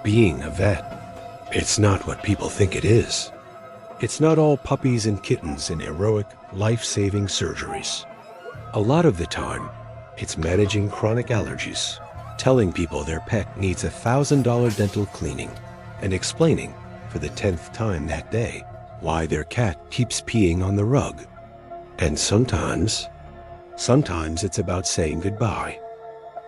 Being a vet, it's not what people think it is. It's not all puppies and kittens and heroic, life-saving surgeries. A lot of the time, it's managing chronic allergies, telling people their pet needs a $1,000 dental cleaning, and explaining, for the 10th time that day, why their cat keeps peeing on the rug. And sometimes it's about saying goodbye.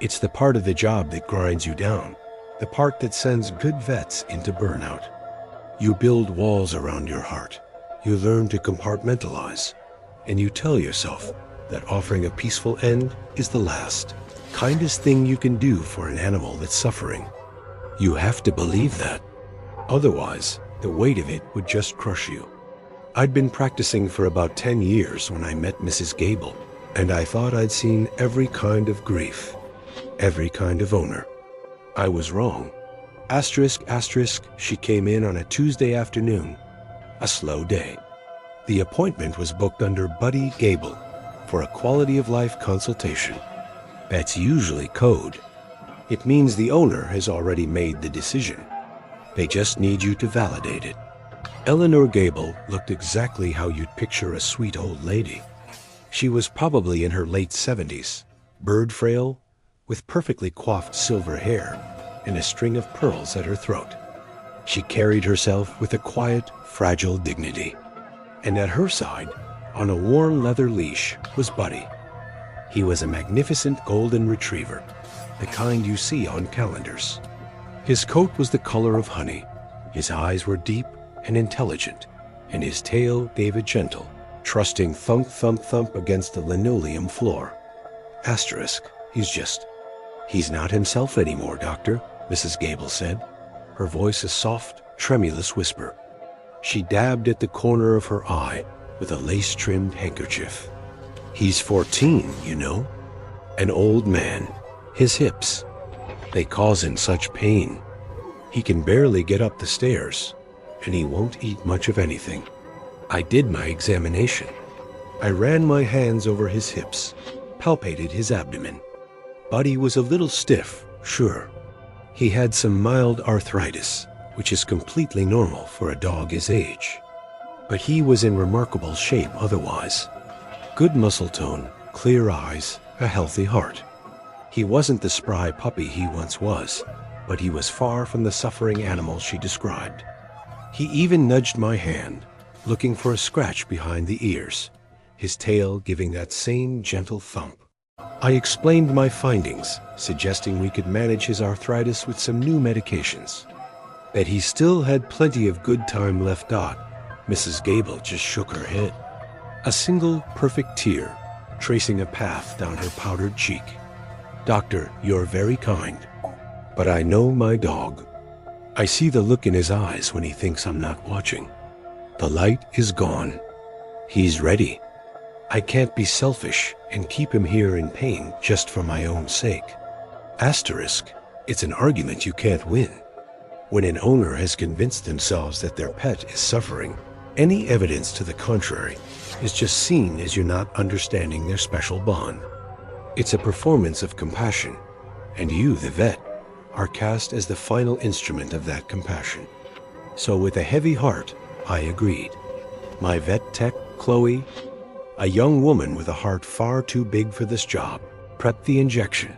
It's the part of the job that grinds you down, the part that sends good vets into burnout. You build walls around your heart, you learn to compartmentalize, and you tell yourself that offering a peaceful end is the last, kindest thing you can do for an animal that's suffering. You have to believe that. Otherwise, the weight of it would just crush you. I'd been practicing for about 10 years when I met Mrs. Gable, and I thought I'd seen every kind of grief, every kind of owner. I was wrong. Asterisk, she came in on a Tuesday afternoon, a slow day. The appointment was booked under Buddy Gable for a quality of life consultation. That's usually code. It means the owner has already made the decision. They just need you to validate it. Eleanor Gable looked exactly how you'd picture a sweet old lady. She was probably in her late 70s, bird frail, with perfectly coiffed silver hair and a string of pearls at her throat. She carried herself with a quiet, fragile dignity. And at her side, on a worn leather leash, was Buddy. He was a magnificent golden retriever, the kind you see on calendars. His coat was the color of honey, his eyes were deep and intelligent, and his tail gave a gentle, trusting thump, thump, thump against the linoleum floor. Asterisk, he's not himself anymore, Doctor, Mrs. Gable said, her voice a soft, tremulous whisper. She dabbed at the corner of her eye with a lace-trimmed handkerchief. He's 14, you know. An old man. His hips, they cause him such pain. He can barely get up the stairs, and he won't eat much of anything. I did my examination. I ran my hands over his hips, palpated his abdomen. Buddy was a little stiff, sure. He had some mild arthritis, which is completely normal for a dog his age. But he was in remarkable shape otherwise. Good muscle tone, clear eyes, a healthy heart. He wasn't the spry puppy he once was, but he was far from the suffering animal she described. He even nudged my hand, looking for a scratch behind the ears, his tail giving that same gentle thump. I explained my findings, suggesting we could manage his arthritis with some new medications. That he still had plenty of good time left. Mrs. Gable just shook her head. A single perfect tear, tracing a path down her powdered cheek. Doctor, you're very kind, but I know my dog. I see the look in his eyes when he thinks I'm not watching. The light is gone. He's ready. I can't be selfish and keep him here in pain just for my own sake. Asterisk, it's an argument you can't win. When an owner has convinced themselves that their pet is suffering, any evidence to the contrary is just seen as you're not understanding their special bond. It's a performance of compassion, and you, the vet, are cast as the final instrument of that compassion. So with a heavy heart, I agreed. My vet tech, Chloe, a young woman with a heart far too big for this job, prepped the injection.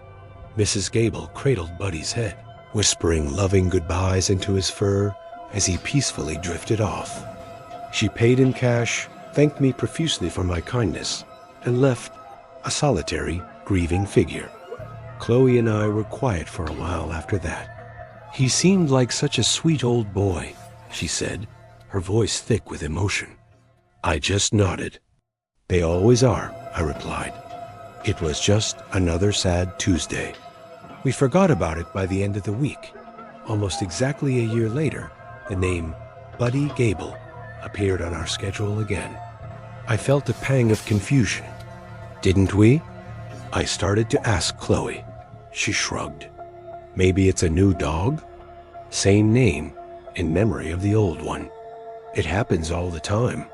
Mrs. Gable cradled Buddy's head, whispering loving goodbyes into his fur as he peacefully drifted off. She paid in cash, thanked me profusely for my kindness, and left, a solitary, grieving figure. Chloe and I were quiet for a while after that. He seemed like such a sweet old boy, she said, her voice thick with emotion. I just nodded. They always are, I replied. It was just another sad Tuesday. We forgot about it by the end of the week. Almost exactly a year later, the name Buddy Gable appeared on our schedule again. I felt a pang of confusion. Didn't we? I started to ask Chloe. She shrugged. Maybe it's a new dog? Same name, in memory of the old one. It happens all the time.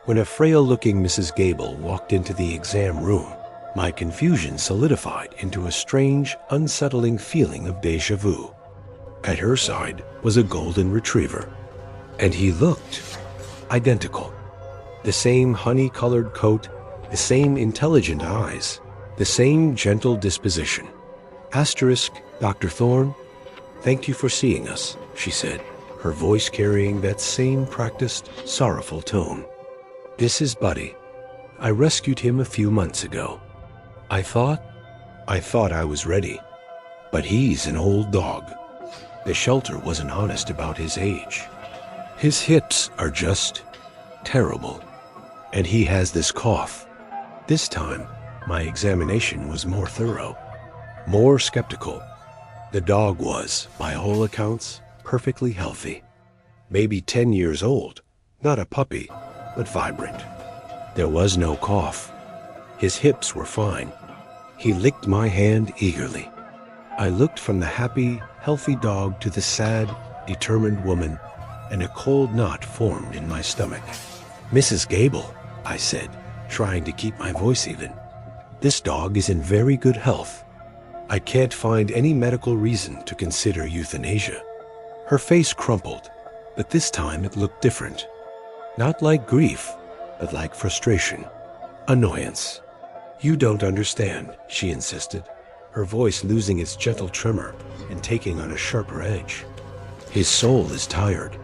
When a frail-looking Mrs. Gable walked into the exam room, my confusion solidified into a strange, unsettling feeling of déjà vu. At her side was a golden retriever, and he looked identical. The same honey-colored coat, the same intelligent eyes, the same gentle disposition. Asterisk, Dr. Thorne, thank you for seeing us, she said, her voice carrying that same practiced, sorrowful tone. This is Buddy. I rescued him a few months ago. I thought I was ready, but he's an old dog. The shelter wasn't honest about his age. His hips are just terrible, and he has this cough. This time, my examination was more thorough, more skeptical. The dog was, by all accounts, perfectly healthy. Maybe 10 years old, not a puppy, but vibrant. There was no cough. His hips were fine. He licked my hand eagerly. I looked from the happy, healthy dog to the sad, determined woman, and a cold knot formed in my stomach. Mrs. Gable, I said, trying to keep my voice even. This dog is in very good health. I can't find any medical reason to consider euthanasia. Her face crumpled, but this time it looked different. Not like grief, but like frustration, annoyance. You don't understand, she insisted, her voice losing its gentle tremor and taking on a sharper edge. His soul is tired.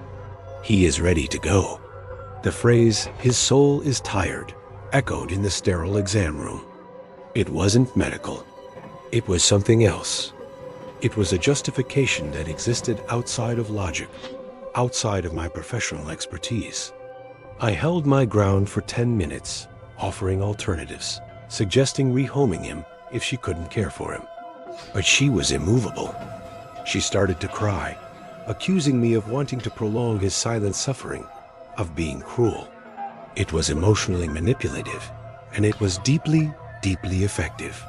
He is ready to go. The phrase, his soul is tired, echoed in the sterile exam room. It wasn't medical. It was something else. It was a justification that existed outside of logic, outside of my professional expertise. I held my ground for 10 minutes, offering alternatives, suggesting rehoming him if she couldn't care for him. But she was immovable. She started to cry, accusing me of wanting to prolong his silent suffering, of being cruel. It was emotionally manipulative, and it was deeply, deeply effective.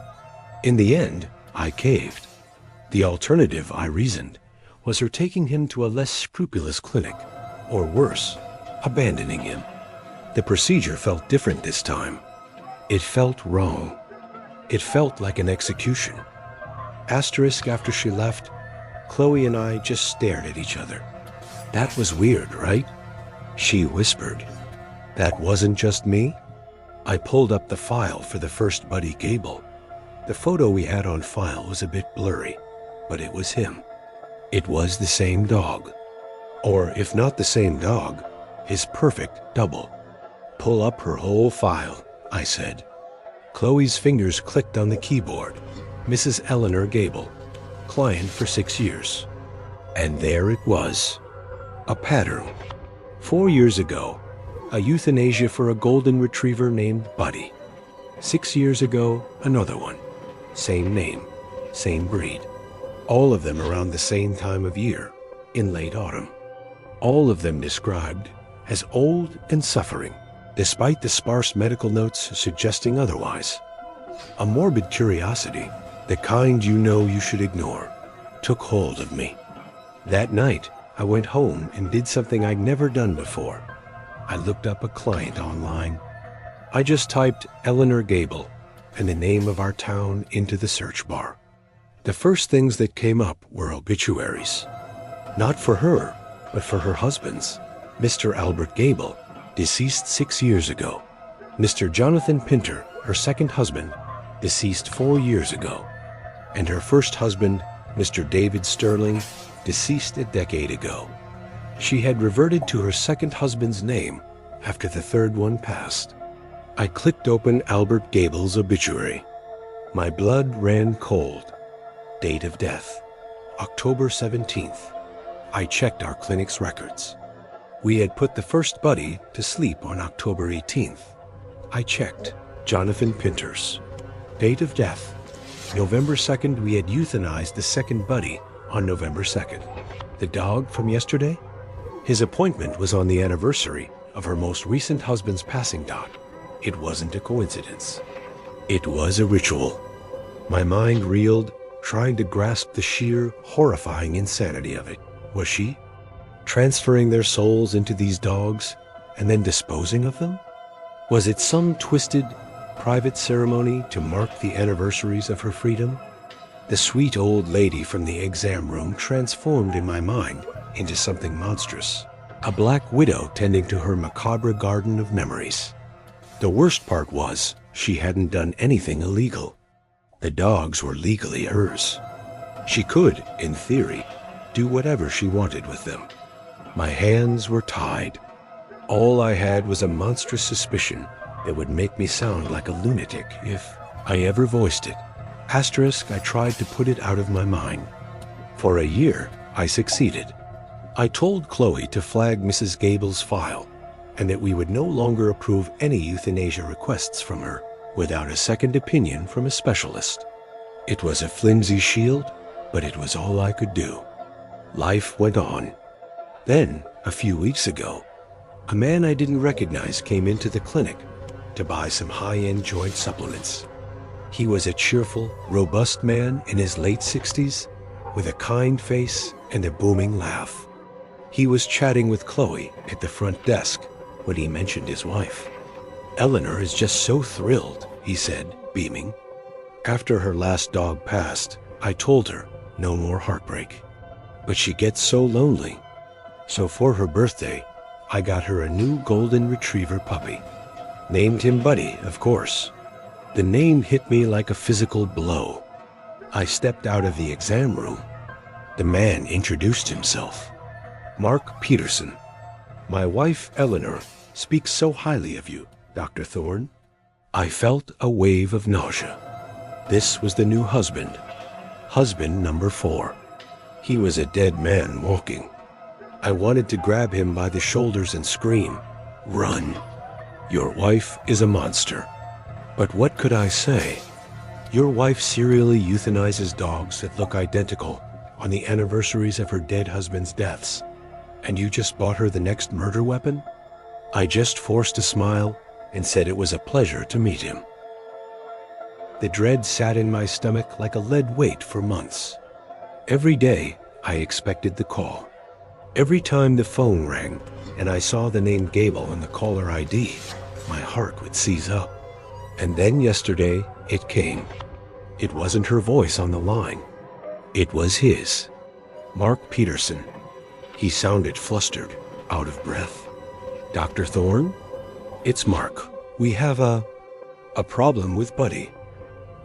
In the end, I caved. The alternative, I reasoned, was her taking him to a less scrupulous clinic, or worse, abandoning him. The procedure felt different this time. It felt wrong. It felt like an execution. Asterisk, after she left, Chloe and I just stared at each other. That was weird, right? She whispered. That wasn't just me? I pulled up the file for the first Buddy Gable. The photo we had on file was a bit blurry, but it was him. It was the same dog. Or if not the same dog, his perfect double. Pull up her whole file, I said. Chloe's fingers clicked on the keyboard. Mrs. Eleanor Gable, client for 6 years. And there it was. A pattern. 4 years ago, a euthanasia for a golden retriever named Buddy. 6 years ago, another one. Same name, same breed. All of them around the same time of year, in late autumn. All of them described as old and suffering, despite the sparse medical notes suggesting otherwise. A morbid curiosity, the kind you know you should ignore, took hold of me. That night, I went home and did something I'd never done before. I looked up a client online. I just typed Eleanor Gable and the name of our town into the search bar. The first things that came up were obituaries. Not for her, but for her husbands. Mr. Albert Gable, deceased 6 years ago. Mr. Jonathan Pinter, her second husband, deceased 4 years ago. And her first husband, Mr. David Sterling, deceased a decade ago. She had reverted to her second husband's name after the third one passed. I clicked open Albert Gable's obituary. My blood ran cold. Date of death, October 17th. I checked our clinic's records. We had put the first Buddy to sleep on October 18th. I checked Jonathan Pinter's. Date of death, November 2nd. We had euthanized the second Buddy on November 2nd. The dog from yesterday? His appointment was on the anniversary of her most recent husband's passing. It wasn't a coincidence. It was a ritual. My mind reeled, trying to grasp the sheer, horrifying insanity of it. Was she transferring their souls into these dogs and then disposing of them? Was it some twisted, private ceremony to mark the anniversaries of her freedom? The sweet old lady from the exam room transformed in my mind into something monstrous. A black widow tending to her macabre garden of memories. The worst part was, she hadn't done anything illegal. The dogs were legally hers. She could, in theory, do whatever she wanted with them. My hands were tied. All I had was a monstrous suspicion that would make me sound like a lunatic if I ever voiced it. Asterisk, I tried to put it out of my mind. For a year, I succeeded. I told Chloe to flag Mrs. Gable's file, and that we would no longer approve any euthanasia requests from her without a second opinion from a specialist. It was a flimsy shield, but it was all I could do. Life went on. Then, a few weeks ago, a man I didn't recognize came into the clinic to buy some high-end joint supplements. He was a cheerful, robust man in his late 60s with a kind face and a booming laugh. He was chatting with Chloe at the front desk when he mentioned his wife. "Eleanor is just so thrilled," he said, beaming. After her last dog passed, I told her no more heartbreak. But she gets so lonely. So for her birthday, I got her a new golden retriever puppy. Named him Buddy, of course. The name hit me like a physical blow. I stepped out of the exam room. The man introduced himself. "Mark Peterson. My wife, Eleanor, speaks so highly of you, Dr. Thorne." I felt a wave of nausea. This was the new husband. Husband number 4. He was a dead man walking. I wanted to grab him by the shoulders and scream, "Run! Your wife is a monster." But what could I say? Your wife serially euthanizes dogs that look identical on the anniversaries of her dead husband's deaths, and you just bought her the next murder weapon? I just forced a smile and said it was a pleasure to meet him. The dread sat in my stomach like a lead weight for months. Every day, I expected the call. Every time the phone rang and I saw the name Gable on the caller ID, my heart would seize up. And then yesterday, it came. It wasn't her voice on the line. It was his. Mark Peterson. He sounded flustered, out of breath. "Dr. Thorne? It's Mark. We have a problem with Buddy.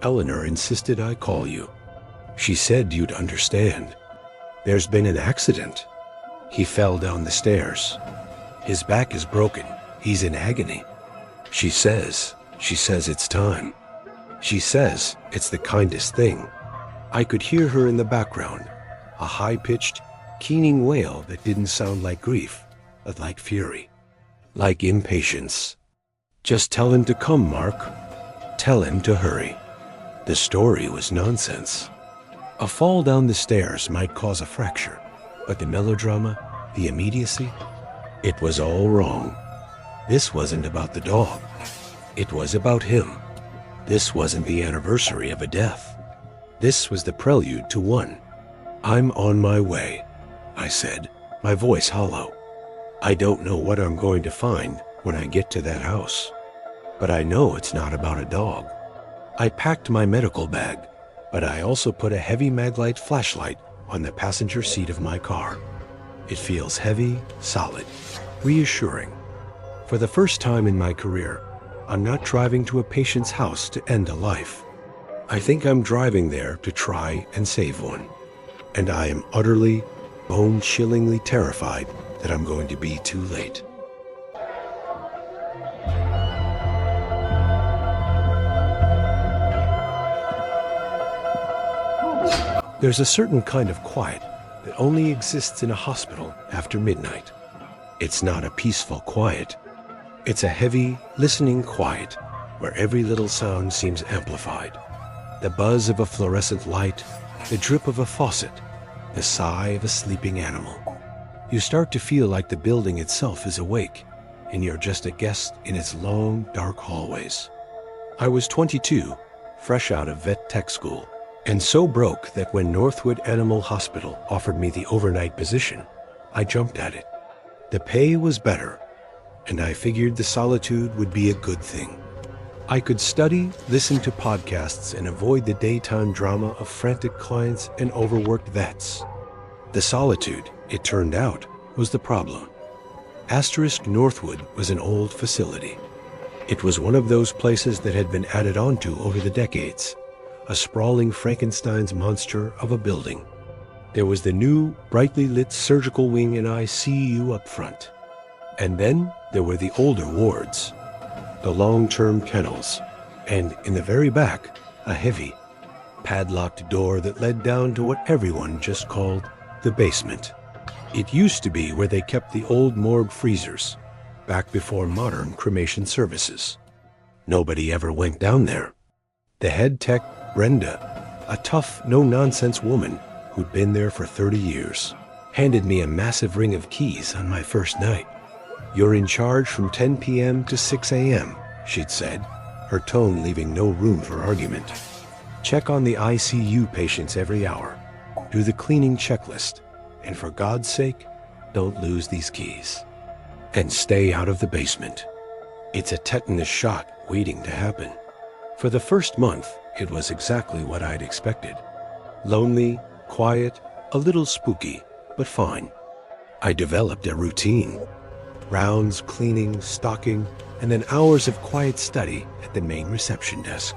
Eleanor insisted I call you. She said you'd understand. There's been an accident. He fell down the stairs. His back is broken. He's in agony. She says it's time. She says it's the kindest thing." I could hear her in the background, a high-pitched, keening wail that didn't sound like grief, but like fury, like impatience. "Just tell him to come, Mark. Tell him to hurry." The story was nonsense. A fall down the stairs might cause a fracture, but the melodrama, the immediacy, it was all wrong. This wasn't about the dog. It was about him. This wasn't the anniversary of a death. This was the prelude to one. "I'm on my way," I said, my voice hollow. "I don't know what I'm going to find when I get to that house, but I know it's not about a dog." I packed my medical bag, but I also put a heavy Maglite flashlight on the passenger seat of my car. It feels heavy, solid, reassuring. For the first time in my career, I'm not driving to a patient's house to end a life. I think I'm driving there to try and save one. And I am utterly, bone-chillingly terrified that I'm going to be too late. There's a certain kind of quiet that only exists in a hospital after midnight. It's not a peaceful quiet. It's a heavy, listening quiet where every little sound seems amplified. The buzz of a fluorescent light, the drip of a faucet, the sigh of a sleeping animal. You start to feel like the building itself is awake, and you're just a guest in its long, dark hallways. I was 22, fresh out of vet tech school, and so broke that when Northwood Animal Hospital offered me the overnight position, I jumped at it. The pay was better, and I figured the solitude would be a good thing. I could study, listen to podcasts, and avoid the daytime drama of frantic clients and overworked vets. The solitude, it turned out, was the problem. Asterisk Northwood was an old facility. It was one of those places that had been added onto over the decades, a sprawling Frankenstein's monster of a building. There was the new, brightly lit surgical wing and ICU up front. And then there were the older wards, the long-term kennels, and in the very back, a heavy, padlocked door that led down to what everyone just called the basement. It used to be where they kept the old morgue freezers, back before modern cremation services. Nobody ever went down there. The head tech, Brenda, a tough, no-nonsense woman who'd been there for 30 years, handed me a massive ring of keys on my first night. "You're in charge from 10 p.m. to 6 a.m., she'd said, her tone leaving no room for argument. Check on the ICU patients every hour. Do the cleaning checklist. And for God's sake, don't lose these keys. And stay out of the basement. It's a tetanus shot waiting to happen." For the first month, it was exactly what I'd expected. Lonely, quiet, a little spooky, but fine. I developed a routine. Rounds, cleaning, stocking, and then hours of quiet study at the main reception desk.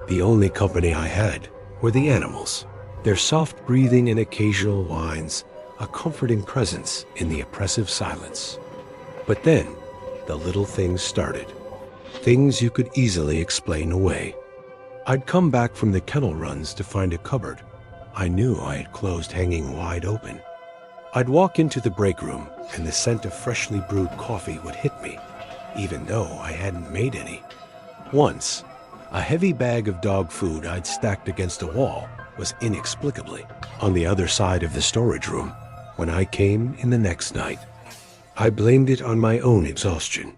The only company I had were the animals, their soft breathing and occasional whines, a comforting presence in the oppressive silence. But then, the little things started. Things you could easily explain away. I'd come back from the kennel runs to find a cupboard I knew I had closed hanging wide open. I'd walk into the break room, and the scent of freshly brewed coffee would hit me, even though I hadn't made any. Once, a heavy bag of dog food I'd stacked against a wall was inexplicably on the other side of the storage room when I came in the next night. I blamed it on my own exhaustion.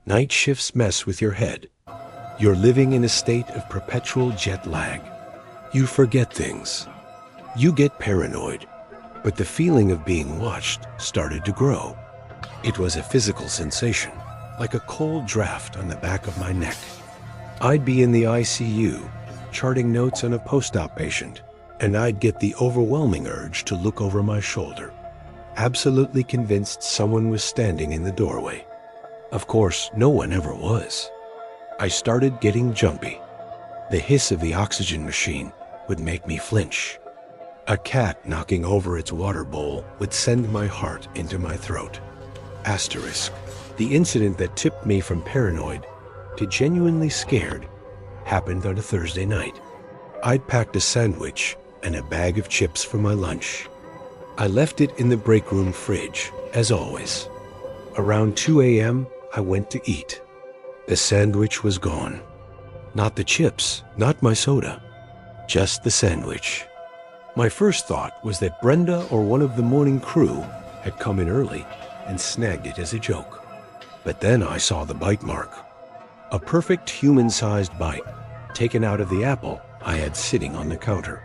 Night shifts mess with your head. You're living in a state of perpetual jet lag. You forget things. You get paranoid. But the feeling of being watched started to grow. It was a physical sensation, like a cold draft on the back of my neck. I'd be in the ICU, charting notes on a post-op patient, and I'd get the overwhelming urge to look over my shoulder, absolutely convinced someone was standing in the doorway. Of course, no one ever was. I started getting jumpy. The hiss of the oxygen machine would make me flinch. A cat knocking over its water bowl would send my heart into my throat. Asterisk. The incident that tipped me from paranoid to genuinely scared happened on a Thursday night. I'd packed a sandwich and a bag of chips for my lunch. I left it in the break room fridge, as always. Around 2 a.m., I went to eat. The sandwich was gone. Not the chips, not my soda, just the sandwich. My first thought was that Brenda or one of the morning crew had come in early and snagged it as a joke. But then I saw the bite mark. A perfect human-sized bite, taken out of the apple I had sitting on the counter.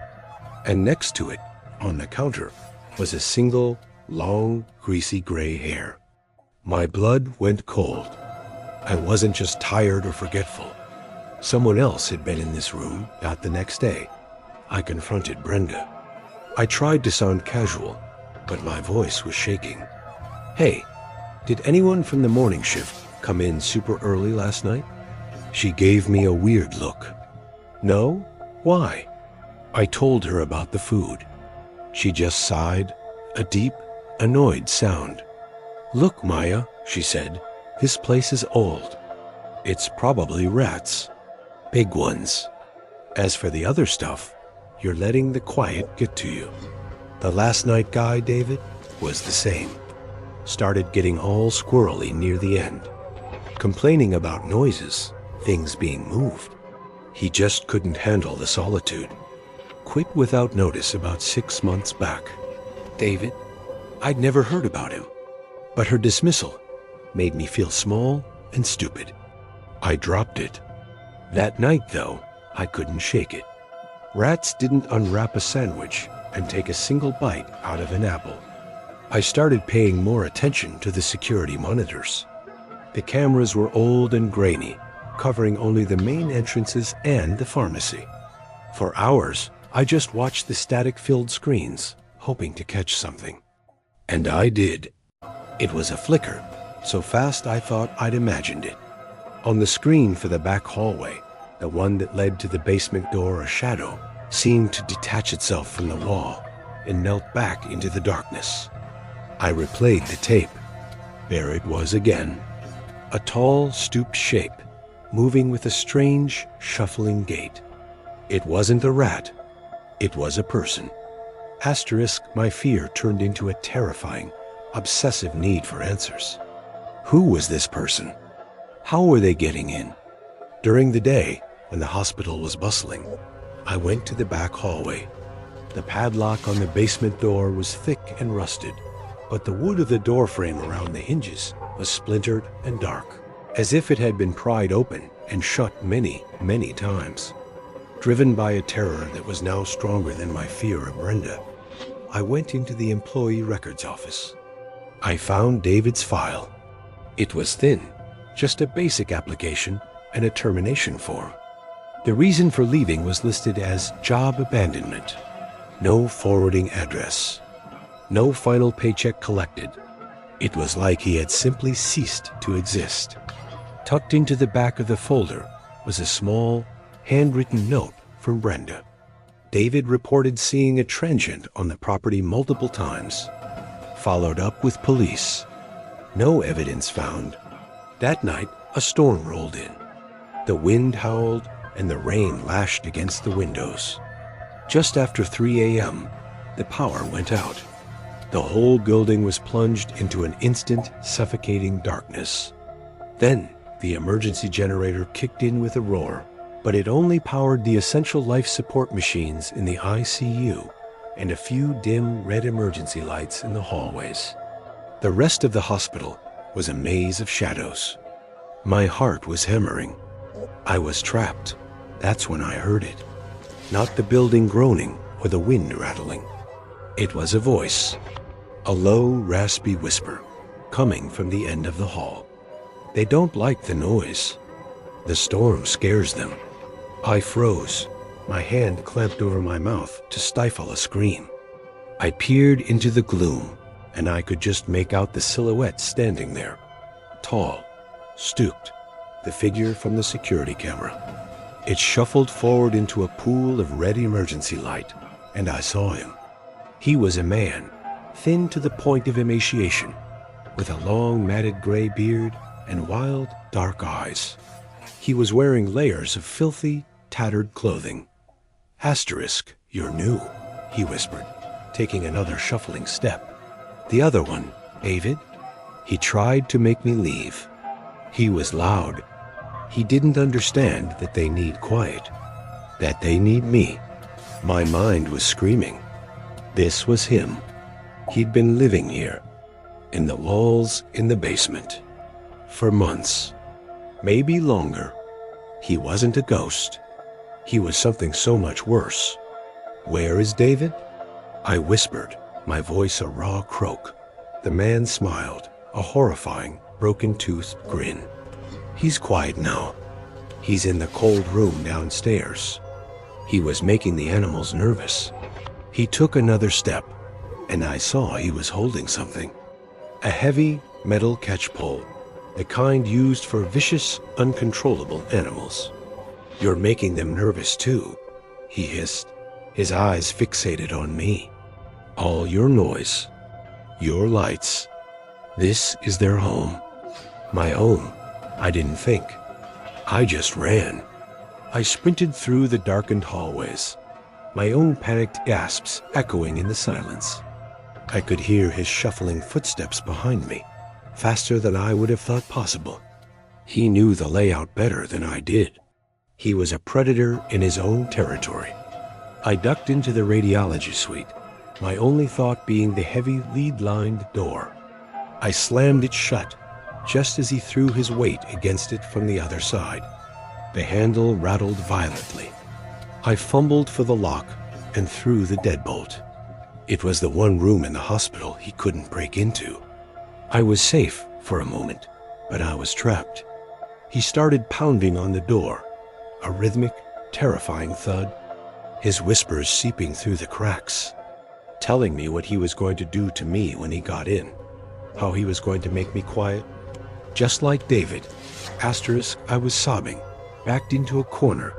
And next to it, on the counter, was a single, long, greasy gray hair. My blood went cold. I wasn't just tired or forgetful. Someone else had been in this room, not the next day. I confronted Brenda. I tried to sound casual, but my voice was shaking. "Hey, did anyone from the morning shift come in super early last night?" She gave me a weird look. "No? Why?" I told her about the food. She just sighed, a deep, annoyed sound. "Look, Maya," she said, "this place is old. It's probably rats. Big ones. As for the other stuff, you're letting the quiet get to you. The last night guy, David, was the same. Started getting all squirrely near the end. Complaining about noises, things being moved. He just couldn't handle the solitude. Quit without notice about 6 months back. David, I'd never heard about him. But her dismissal made me feel small and stupid. I dropped it. That night, though, I couldn't shake it. Rats didn't unwrap a sandwich and take a single bite out of an apple. I started paying more attention to the security monitors. The cameras were old and grainy, covering only the main entrances and the pharmacy. For hours, I just watched the static-filled screens, hoping to catch something. And I did. It was a flicker, so fast I thought I'd imagined it. On the screen for the back hallway, the one that led to the basement door, a shadow seemed to detach itself from the wall and melt back into the darkness. I replayed the tape. There it was again. A tall, stooped shape, moving with a strange, shuffling gait. It wasn't a rat. It was a person. Asterisk, my fear turned into a terrifying, obsessive need for answers. Who was this person? How were they getting in? During the day, when the hospital was bustling, I went to the back hallway. The padlock on the basement door was thick and rusted, but the wood of the door frame around the hinges was splintered and dark, as if it had been pried open and shut many, many times. Driven by a terror that was now stronger than my fear of Brenda, I went into the employee records office. I found David's file. It was thin, just a basic application and a termination form. The reason for leaving was listed as job abandonment. No forwarding address. No final paycheck collected. It was like he had simply ceased to exist. Tucked into the back of the folder was a small, handwritten note from Brenda. David reported seeing a transient on the property multiple times. Followed up with police. No evidence found. That night, a storm rolled in. The wind howled and the rain lashed against the windows. Just after 3 a.m., the power went out. The whole building was plunged into an instant, suffocating darkness. Then, the emergency generator kicked in with a roar, but it only powered the essential life support machines in the ICU and a few dim red emergency lights in the hallways. The rest of the hospital was a maze of shadows. My heart was hammering. I was trapped. That's when I heard it. Not the building groaning or the wind rattling. It was a voice, a low, raspy whisper, coming from the end of the hall. They don't like the noise. The storm scares them. I froze, my hand clamped over my mouth to stifle a scream. I peered into the gloom, and I could just make out the silhouette standing there. Tall, stooped, the figure from the security camera. It shuffled forward into a pool of red emergency light, and I saw him. He was a man, thin to the point of emaciation, with a long matted gray beard and wild, dark eyes. He was wearing layers of filthy, tattered clothing. Asterisk, you're new, he whispered, taking another shuffling step. The other one, David? He tried to make me leave. He was loud. He didn't understand that they need quiet, that they need me. My mind was screaming. This was him. He'd been living here, in the walls in the basement, for months, maybe longer. He wasn't a ghost. He was something so much worse. Where is David? I whispered, my voice a raw croak. The man smiled, a horrifying, broken-toothed grin. He's quiet now. He's in the cold room downstairs. He was making the animals nervous. He took another step, and I saw he was holding something. A heavy metal catch-pole, the kind used for vicious, uncontrollable animals. You're making them nervous too, he hissed, his eyes fixated on me. All your noise, your lights. This is their home. My own. I didn't think. I just ran. I sprinted through the darkened hallways, my own panicked gasps echoing in the silence. I could hear his shuffling footsteps behind me, faster than I would have thought possible. He knew the layout better than I did. He was a predator in his own territory. I ducked into the radiology suite, my only thought being the heavy lead-lined door. I slammed it shut, just as he threw his weight against it from the other side. The handle rattled violently. I fumbled for the lock and threw the deadbolt. It was the one room in the hospital he couldn't break into. I was safe for a moment, but I was trapped. He started pounding on the door, a rhythmic, terrifying thud, his whispers seeping through the cracks, telling me what he was going to do to me when he got in, how he was going to make me quiet. Just like David, I was sobbing, backed into a corner,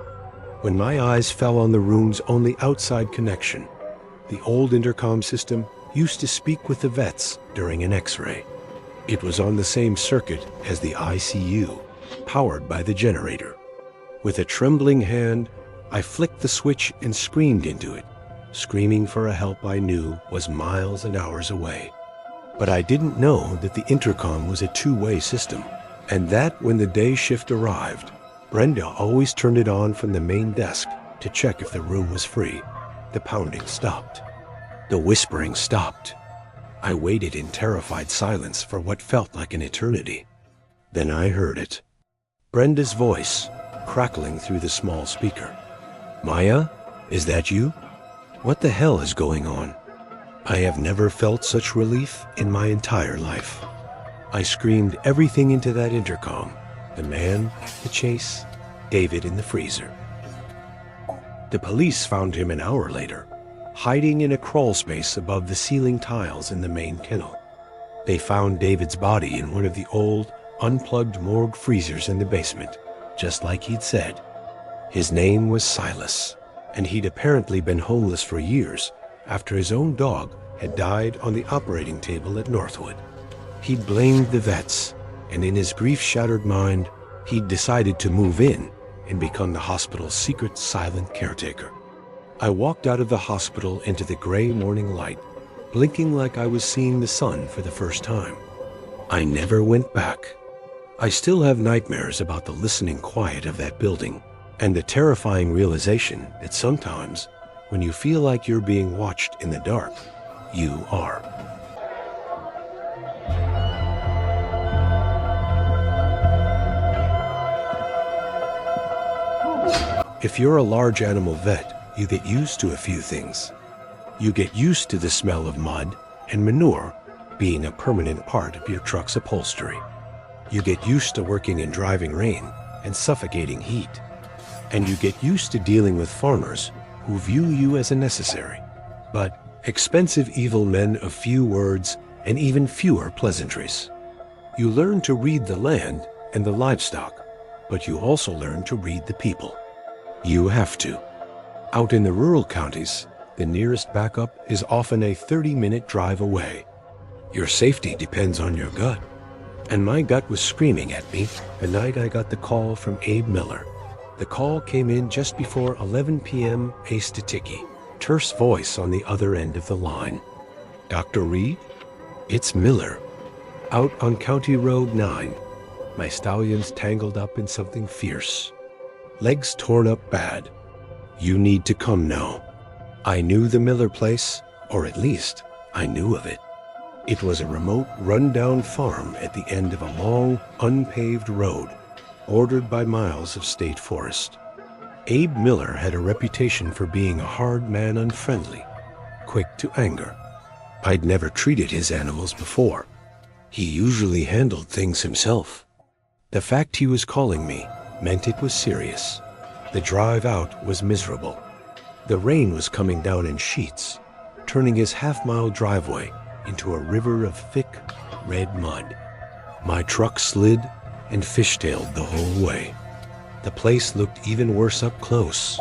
when my eyes fell on the room's only outside connection. The old intercom system used to speak with the vets during an X-ray. It was on the same circuit as the ICU, powered by the generator. With a trembling hand, I flicked the switch and screamed into it, screaming for a help I knew was miles and hours away. But I didn't know that the intercom was a two-way system, and that when the day shift arrived, Brenda always turned it on from the main desk to check if the room was free. The pounding stopped. The whispering stopped. I waited in terrified silence for what felt like an eternity. Then I heard it. Brenda's voice, crackling through the small speaker. "Maya, is that you? What the hell is going on?" I have never felt such relief in my entire life. I screamed everything into that intercom. The man, the chase, David in the freezer. The police found him an hour later, hiding in a crawl space above the ceiling tiles in the main kennel. They found David's body in one of the old, unplugged morgue freezers in the basement, just like he'd said. His name was Silas, and he'd apparently been homeless for years after his own dog had died on the operating table at Northwood. He'd blamed the vets, and in his grief-shattered mind, he'd decided to move in and become the hospital's secret silent caretaker. I walked out of the hospital into the gray morning light, blinking like I was seeing the sun for the first time. I never went back. I still have nightmares about the listening quiet of that building, and the terrifying realization that sometimes, when you feel like you're being watched in the dark, you are. If you're a large animal vet, you get used to a few things. You get used to the smell of mud and manure being a permanent part of your truck's upholstery. You get used to working in driving rain and suffocating heat. And you get used to dealing with farmers who view you as a necessary, but expensive evil men of few words and even fewer pleasantries. You learn to read the land and the livestock, but you also learn to read the people. You have to. Out in the rural counties, the nearest backup is often a 30-minute drive away. Your safety depends on your gut. And my gut was screaming at me the night I got the call from Abe Miller. The call came in just before 11 p.m. Ace to Tiki. Terse voice on the other end of the line. "Dr. Reed? It's Miller. Out on County Road 9. My stallion's tangled up in something fierce. Legs torn up bad. You need to come now." I knew the Miller place, or at least I knew of it. It was a remote, run-down farm at the end of a long, unpaved road, bordered by miles of state forest. Abe Miller had a reputation for being a hard man, unfriendly, quick to anger. I'd never treated his animals before. He usually handled things himself. The fact he was calling me meant it was serious. The drive out was miserable. The rain was coming down in sheets, turning his half-mile driveway into a river of thick, red mud. My truck slid and fishtailed the whole way. The place looked even worse up close.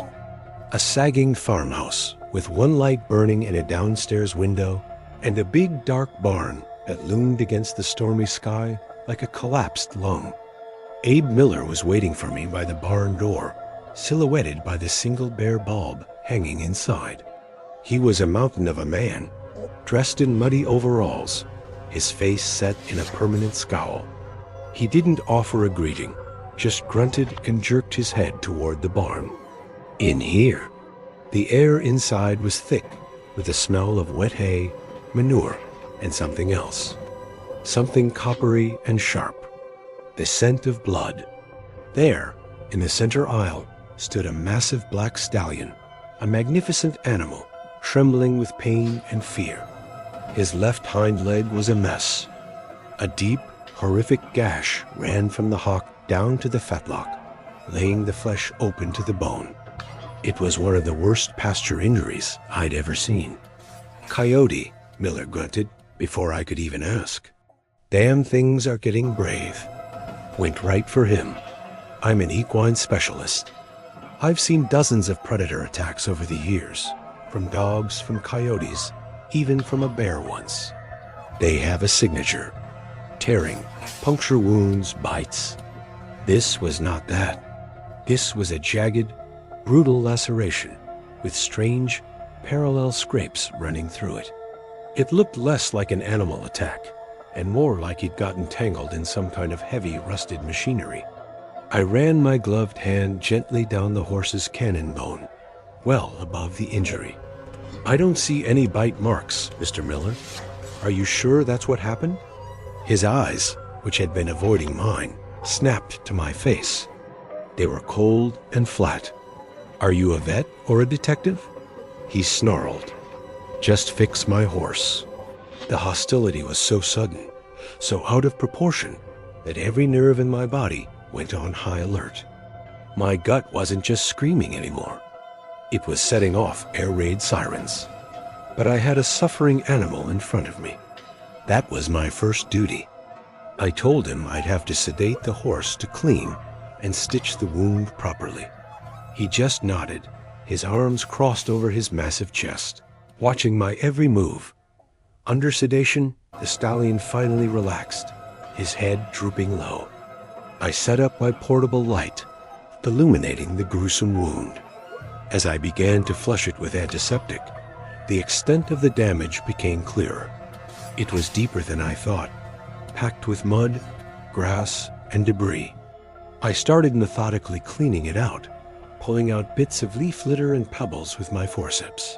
A sagging farmhouse with one light burning in a downstairs window and a big dark barn that loomed against the stormy sky like a collapsed lung. Abe Miller was waiting for me by the barn door, silhouetted by the single bare bulb hanging inside. He was a mountain of a man, dressed in muddy overalls, his face set in a permanent scowl. He didn't offer a greeting, just grunted and jerked his head toward the barn. In here, the air inside was thick with the smell of wet hay, manure, and something else. Something coppery and sharp. The scent of blood. There, in the center aisle, stood a massive black stallion, a magnificent animal, trembling with pain and fear. His left hind leg was a mess. A deep, horrific gash ran from the hock down to the fetlock, laying the flesh open to the bone. It was one of the worst pasture injuries I'd ever seen. "Coyote," Miller grunted before I could even ask. "Damn things are getting brave." Went right for him. I'm an equine specialist. I've seen dozens of predator attacks over the years, from dogs, from coyotes, even from a bear once. They have a signature: tearing, puncture wounds, bites. This was not that. This was a jagged, brutal laceration with strange, parallel scrapes running through it. It looked less like an animal attack and more like he'd gotten tangled in some kind of heavy, rusted machinery. I ran my gloved hand gently down the horse's cannon bone, well above the injury. "I don't see any bite marks, Mr. Miller. Are you sure that's what happened?" His eyes, which had been avoiding mine, snapped to my face. They were cold and flat. "Are you a vet or a detective?" He snarled. "Just fix my horse." The hostility was so sudden, so out of proportion, that every nerve in my body went on high alert. My gut wasn't just screaming anymore. It was setting off air raid sirens. But I had a suffering animal in front of me. That was my first duty. I told him I'd have to sedate the horse to clean and stitch the wound properly. He just nodded, his arms crossed over his massive chest, watching my every move. Under sedation, the stallion finally relaxed, his head drooping low. I set up my portable light, illuminating the gruesome wound. As I began to flush it with antiseptic, the extent of the damage became clearer. It was deeper than I thought, packed with mud, grass, and debris. I started methodically cleaning it out, pulling out bits of leaf litter and pebbles with my forceps.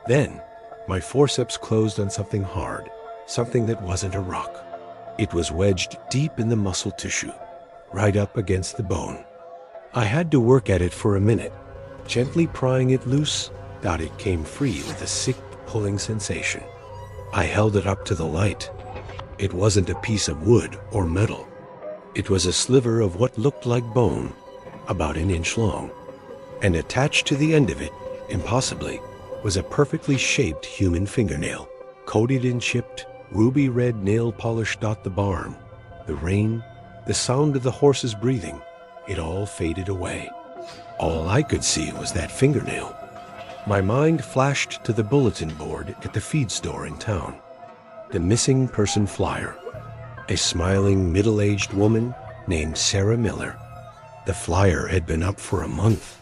Then, my forceps closed on something hard, something that wasn't a rock. It was wedged deep in the muscle tissue, right up against the bone. I had to work at it for a minute, gently prying it loose, that it came free with a sick, pulling sensation. I held it up to the light. It wasn't a piece of wood or metal. It was a sliver of what looked like bone, about an inch long. And attached to the end of it, impossibly, was a perfectly shaped human fingernail, coated in chipped, ruby red nail polish. The barn, the rain, the sound of the horse's breathing, it all faded away. All I could see was that fingernail. My mind flashed to the bulletin board at the feed store in town. The missing person flyer. A smiling, middle-aged woman named Sarah Miller. The flyer had been up for a month.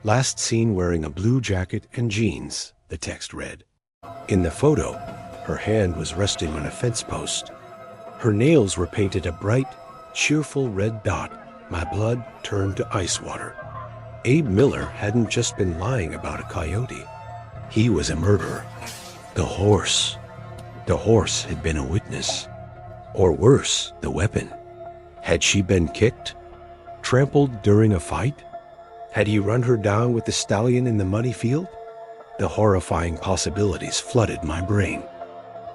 Last seen wearing a blue jacket and jeans, the text read. In the photo, her hand was resting on a fence post. Her nails were painted a bright, cheerful red dot. My blood turned to ice water. Abe Miller hadn't just been lying about a coyote. He was a murderer. The horse had been a witness. Or worse, the weapon. Had she been kicked? Trampled during a fight? Had he run her down with the stallion in the muddy field? The horrifying possibilities flooded my brain.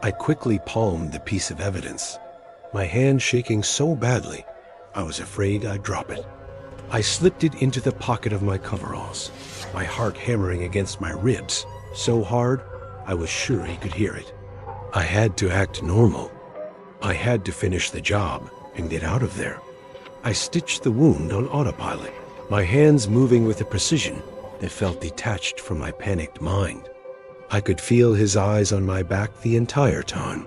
I quickly palmed the piece of evidence, my hand shaking so badly I was afraid I'd drop it. I slipped it into the pocket of my coveralls, my heart hammering against my ribs so hard I was sure he could hear it. I had to act normal. I had to finish the job and get out of there. I stitched the wound on autopilot, my hands moving with a precision that felt detached from my panicked mind. I could feel his eyes on my back the entire time.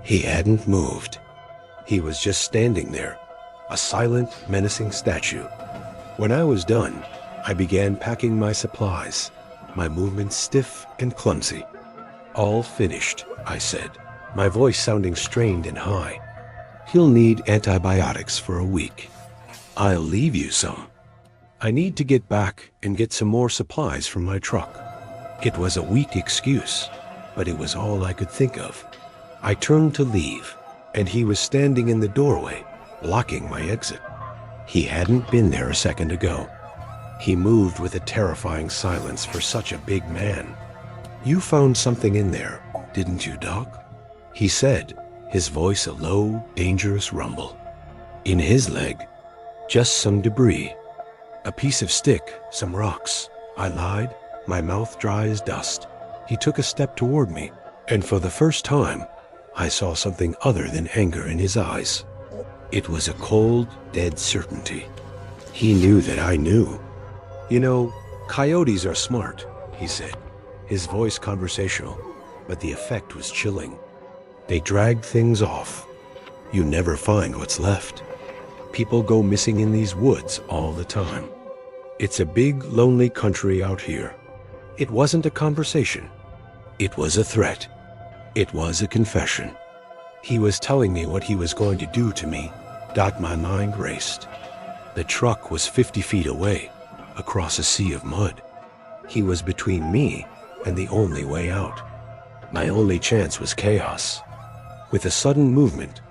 He hadn't moved. He was just standing there, a silent, menacing statue. When I was done, I began packing my supplies, my movements stiff and clumsy. "All finished," I said, my voice sounding strained and high. "He'll need antibiotics for a week. I'll leave you some. I need to get back and get some more supplies from my truck." It was a weak excuse, but it was all I could think of. I turned to leave, and he was standing in the doorway, blocking my exit. He hadn't been there a second ago. He moved with a terrifying silence for such a big man. "You found something in there, didn't you, Doc?" he said, his voice a low, dangerous rumble. "In his leg." Just some debris. A piece of stick, some rocks. I lied, my mouth dry as dust. He took a step toward me, and for the first time, I saw something other than anger in his eyes. It was a cold, dead certainty. He knew that I knew. You know, coyotes are smart, he said, his voice conversational, but the effect was chilling. They drag things off. You never find what's left. People go missing in these woods all the time. It's a big, lonely country out here. It wasn't a conversation. It was a threat. It was a confession. He was telling me what he was going to do to me. My mind raced. The truck was 50 feet away, across a sea of mud. He was between me and the only way out. My only chance was chaos. With a sudden movement,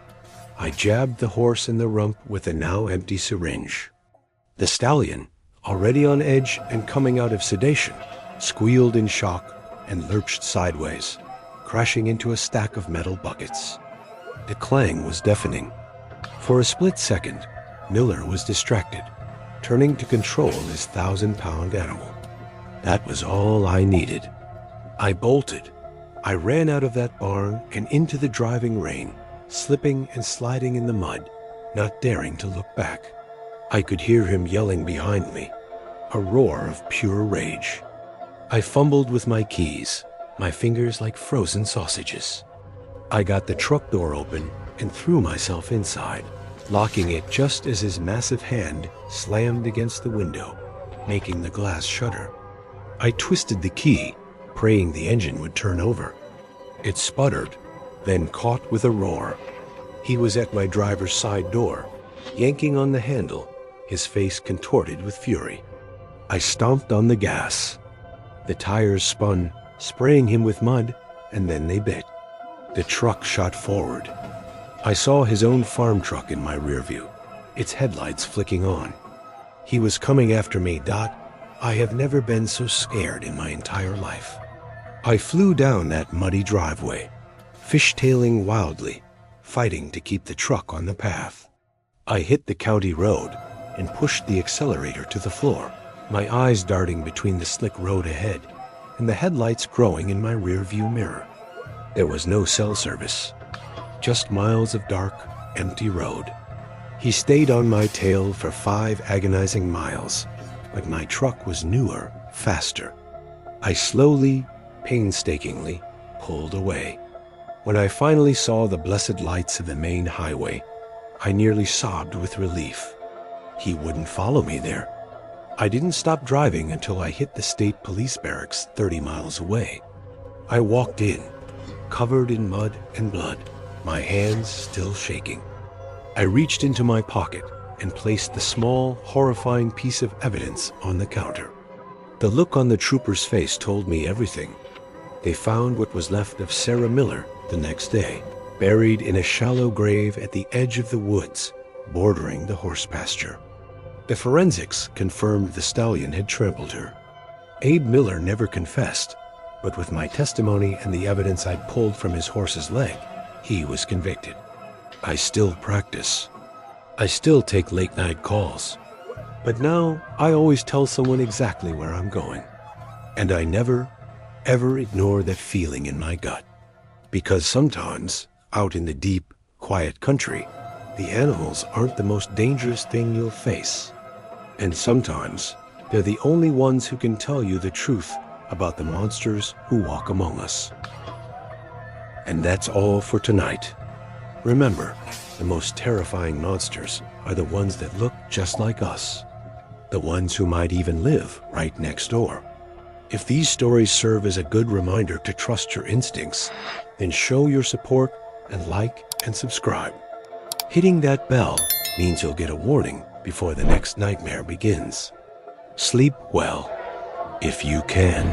I jabbed the horse in the rump with a now empty syringe. The stallion, already on edge and coming out of sedation, squealed in shock and lurched sideways, crashing into a stack of metal buckets. The clang was deafening. For a split second, Miller was distracted, turning to control his 1,000-pound animal. That was all I needed. I bolted. I ran out of that barn and into the driving rain, slipping and sliding in the mud, not daring to look back. I could hear him yelling behind me, a roar of pure rage. I fumbled with my keys, my fingers like frozen sausages. I got the truck door open and threw myself inside, locking it just as his massive hand slammed against the window, making the glass shudder. I twisted the key, praying the engine would turn over. It sputtered, then caught with a roar. He was at my driver's side door, yanking on the handle, his face contorted with fury. I stomped on the gas. The tires spun, spraying him with mud, and then they bit. The truck shot forward. I saw his own farm truck in my rear view, its headlights flicking on. He was coming after me. I have never been so scared in my entire life. I flew down that muddy driveway, fishtailing wildly, fighting to keep the truck on the path. I hit the county road and pushed the accelerator to the floor, my eyes darting between the slick road ahead and the headlights growing in my rear-view mirror. There was no cell service, just miles of dark, empty road. He stayed on my tail for 5 agonizing miles, but my truck was newer, faster. I slowly, painstakingly pulled away. When I finally saw the blessed lights of the main highway, I nearly sobbed with relief. He wouldn't follow me there. I didn't stop driving until I hit the state police barracks 30 miles away. I walked in, covered in mud and blood, my hands still shaking. I reached into my pocket and placed the small, horrifying piece of evidence on the counter. The look on the trooper's face told me everything. They found what was left of Sarah Miller the next day, buried in a shallow grave at the edge of the woods, bordering the horse pasture. The forensics confirmed the stallion had trampled her. Abe Miller never confessed, but with my testimony and the evidence I'd pulled from his horse's leg, he was convicted. I still practice. I still take late-night calls. But now I always tell someone exactly where I'm going. And I never, ever ignore that feeling in my gut. Because sometimes, out in the deep, quiet country, the animals aren't the most dangerous thing you'll face. And sometimes, they're the only ones who can tell you the truth about the monsters who walk among us. And that's all for tonight. Remember, the most terrifying monsters are the ones that look just like us. The ones who might even live right next door. If these stories serve as a good reminder to trust your instincts, then show your support and like and subscribe. Hitting that bell means you'll get a warning before the next nightmare begins. Sleep well, if you can.